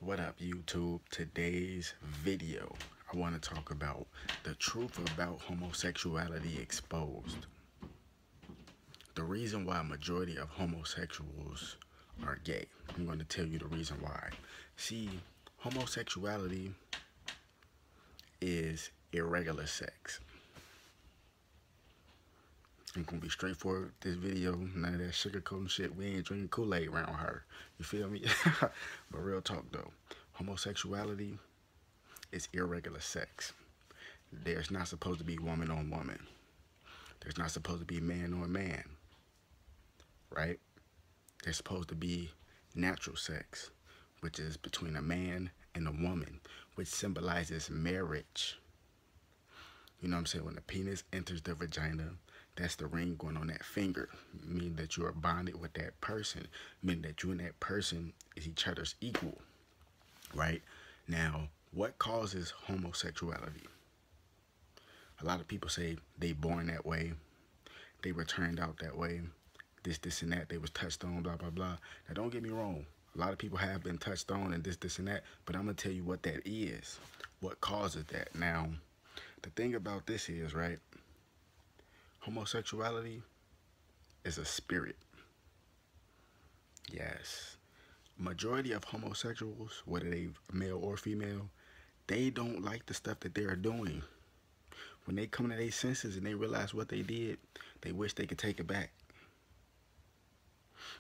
What up, YouTube? Today's video, I want to talk about the truth about homosexuality exposed. The reason why a majority of homosexuals are gay. I'm going to tell you the reason why. See, homosexuality is irregular sex. I'm going to be straightforward with this video. None of that sugarcoating shit. We ain't drinking Kool-Aid around her. You feel me? But real talk though. Homosexuality is irregular sex. There's not supposed to be woman on woman. There's not supposed to be man on man. Right? There's supposed to be natural sex, which is between a man and a woman, which symbolizes marriage. You know what I'm saying? When the penis enters the vagina, that's the ring going on that finger, meaning that you are bonded with that person, meaning that you and that person is each other's equal, right? Now, what causes homosexuality? A lot of people say they born that way, they were turned out that way, this and that, they was touched on, blah, blah, blah. Now, don't get me wrong. A lot of people have been touched on and this and that, but I'm going to tell you what that is, what causes that. Now, the thing about this is, right, homosexuality is a spirit. Yes. Majority of homosexuals, whether they male or female, they don't like the stuff that they are doing. When they come to their senses and they realize what they did, they wish they could take it back.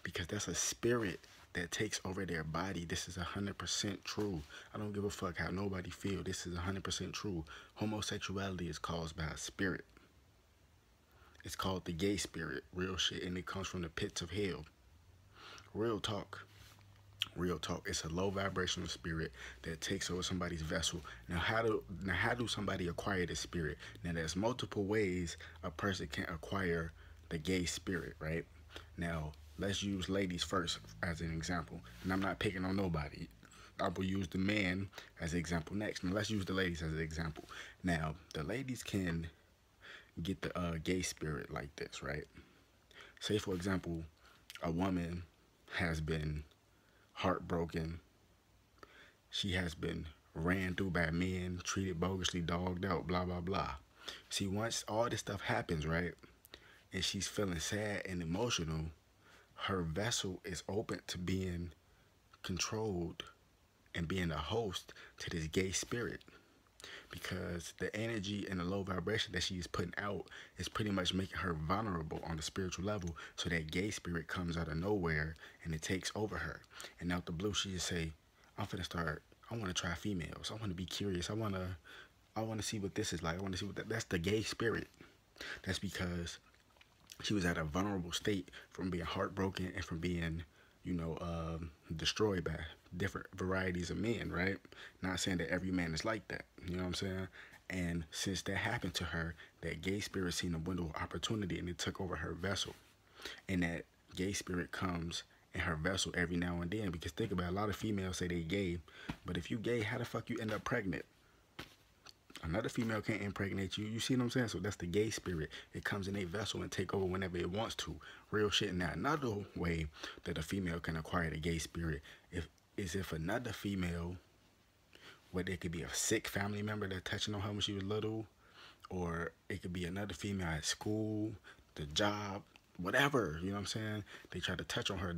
Because that's a spirit that takes over their body. This is 100% true. I don't give a fuck how nobody feel. This is 100% true. Homosexuality is caused by a spirit. It's called the gay spirit, real shit, and it comes from the pits of hell. Real talk. Real talk. It's a low vibrational spirit that takes over somebody's vessel. Now how do somebody acquire this spirit? Now there's multiple ways a person can acquire the gay spirit, right? Now let's use ladies first as an example. And I'm not picking on nobody. I will use the man as an example next. Now let's use the ladies as an example. Now the ladies can get the gay spirit like this, right? Say for example, a woman has been heartbroken. She has been ran through by men, treated bogusly, dogged out, blah, blah, blah. See, once all this stuff happens, right, and she's feeling sad and emotional, her vessel is open to being controlled and being a host to this gay spirit. Because the energy and the low vibration that she's putting out is pretty much making her vulnerable on the spiritual level. So that gay spirit comes out of nowhere and it takes over her. And out the blue, she just say, I'm finna start, I want to try females. I want to be curious. I want to see what this is like. I want to see what that's the gay spirit. That's because she was at a vulnerable state from being heartbroken and from being, destroyed by different varieties of men, right? Not saying that every man is like that, you know what I'm saying? And since that happened to her, that gay spirit seen a window of opportunity and it took over her vessel. And that gay spirit comes in her vessel every now and then. Because think about it, a lot of females say they gay, but if you gay, how the fuck you end up pregnant? Another female can't impregnate you. You see what I'm saying? So that's the gay spirit. It comes in a vessel and take over whenever it wants to. Real shit. Now, another way that a female can acquire the gay spirit is if another female, whether it could be a sick family member that touching on her when she was little, or it could be another female at school, the job, whatever, you know what I'm saying? They try to touch on her.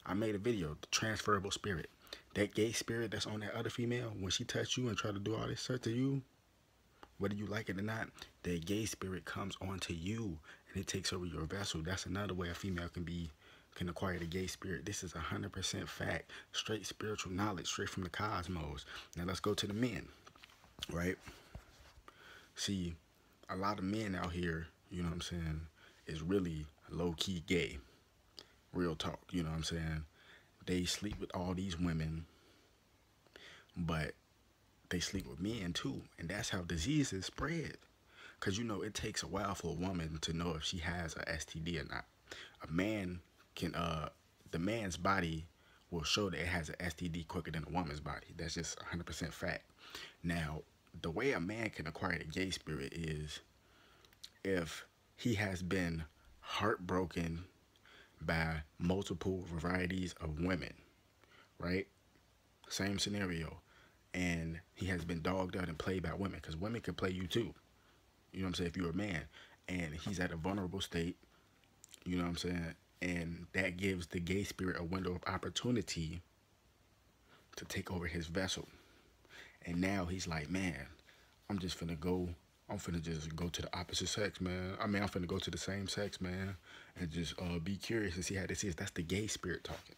I made a video, the transferable spirit. That gay spirit that's on that other female, when she touch you and try to do all this stuff to you, whether you like it or not, the gay spirit comes onto you and it takes over your vessel. That's another way a female can acquire the gay spirit. This is 100% fact, straight spiritual knowledge, straight from the cosmos. Now let's go to the men, right? See, a lot of men out here, you know what I'm saying, is really low-key gay. Real talk, you know what I'm saying? They sleep with all these women, but they sleep with men too, and that's how diseases spread. Because it takes a while for a woman to know if she has a STD or not. A man can, the man's body will show that it has an STD quicker than a woman's body. That's just 100% fact. Now, the way a man can acquire the gay spirit is if he has been heartbroken by multiple varieties of women, right? Same scenario. And he has been dogged out and played by women, because women can play you too. You know what I'm saying? If you're a man and he's at a vulnerable state, you know what I'm saying? And that gives the gay spirit a window of opportunity to take over his vessel. And now he's like, man, I'm just finna go. I'm finna just go to the opposite sex, man. I mean, I'm finna go to the same sex, man, and just be curious and see how this is. That's the gay spirit talking.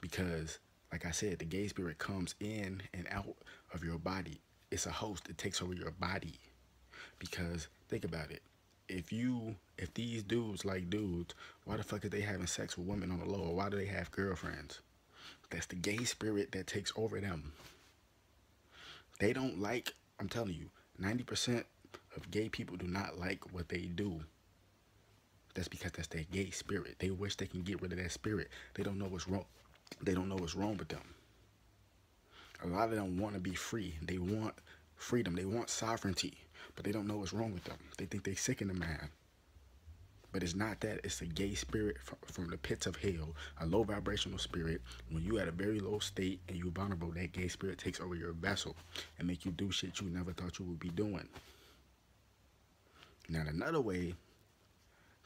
Because, like I said, the gay spirit comes in and out of your body. It's a host. It takes over your body. Because think about it. If these dudes like dudes, why the fuck are they having sex with women on the low? Or why do they have girlfriends? That's the gay spirit that takes over them. They don't like, I'm telling you, 90% of gay people do not like what they do. That's because that's their gay spirit. They wish they can get rid of that spirit. They don't know what's wrong. They don't know what's wrong with them. A lot of them want to be free. They want freedom. They want sovereignty. But they don't know what's wrong with them. They think they're sick in the mind. But it's not that. It's a gay spirit from the pits of hell, a low vibrational spirit. When you at a very low state and you're vulnerable, that gay spirit takes over your vessel and make you do shit you never thought you would be doing. Now, another way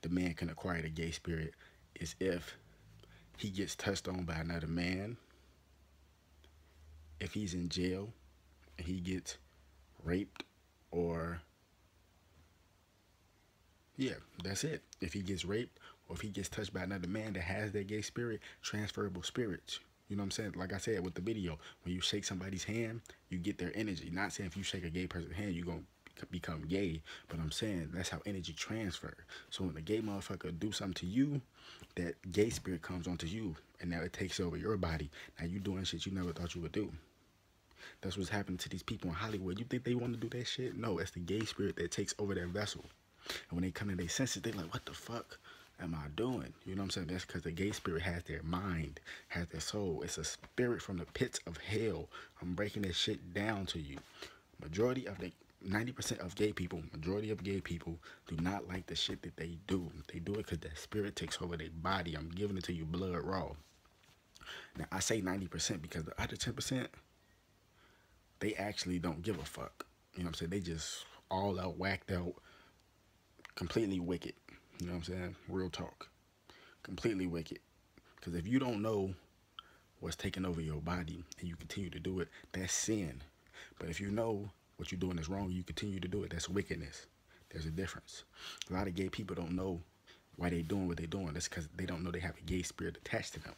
the man can acquire the gay spirit is if he gets touched on by another man, if he's in jail and he gets raped, or yeah, that's it. If he gets raped or if he gets touched by another man that has that gay spirit, transferable spirits. You know what I'm saying? Like I said with the video, when you shake somebody's hand, you get their energy. Not saying if you shake a gay person's hand, you're going to become gay, but I'm saying that's how energy transfer. So when a gay motherfucker do something to you, that gay spirit comes onto you, and now it takes over your body. Now you doing shit you never thought you would do. That's what's happening to these people in Hollywood. You think they want to do that shit? No, it's the gay spirit that takes over their vessel. And when they come to their senses, they like, what the fuck am I doing? You know what I'm saying? That's because the gay spirit has their mind, has their soul. It's a spirit from the pits of hell. I'm breaking this shit down to you. Majority of the 90% of gay people, majority of gay people do not like the shit that they do. They do it because that spirit takes over their body. I'm giving it to you blood raw. Now, I say 90% because the other 10%, they actually don't give a fuck. You know what I'm saying? They just all out, whacked out, completely wicked. You know what I'm saying? Real talk. Completely wicked. Because if you don't know what's taking over your body and you continue to do it, that's sin. But if you know what you're doing is wrong, you continue to do it, that's wickedness. There's a difference. A lot of gay people don't know why they're doing what they're doing. That's because they don't know they have a gay spirit attached to them.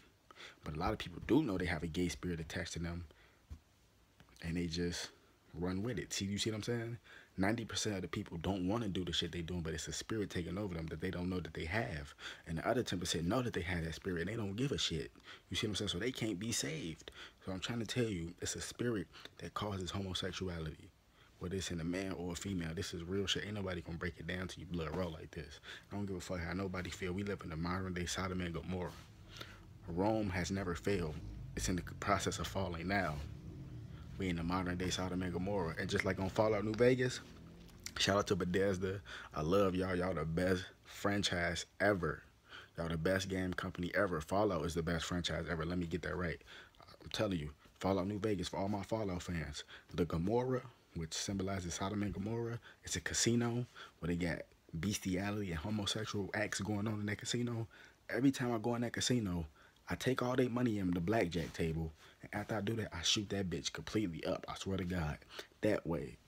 But a lot of people do know they have a gay spirit attached to them, and they just run with it. See, you see what I'm saying? 90% of the people don't want to do the shit they doing, but it's a spirit taking over them that they don't know that they have. And the other 10% know that they have that spirit, and they don't give a shit. You see what I'm saying? So they can't be saved. So I'm trying to tell you, it's a spirit that causes homosexuality. Whether it's in a man or a female, this is real shit. Ain't nobody gonna break it down to you blood raw like this. I don't give a fuck how nobody feel. We live in the modern day Sodom and Gomorrah. Rome has never failed. It's in the process of falling now. We in the modern day Sodom and Gomorrah. And just like on Fallout New Vegas, shout out to Bethesda. I love y'all. Y'all the best franchise ever. Y'all the best game company ever. Fallout is the best franchise ever. Let me get that right. I'm telling you, Fallout New Vegas, for all my Fallout fans. The Gomorrah, which symbolizes Sodom and Gomorrah, it's a casino where they got bestiality and homosexual acts going on in that casino. Every time I go in that casino, I take all their money in the blackjack table, and after I do that, I shoot that bitch completely up. I swear to God. That way,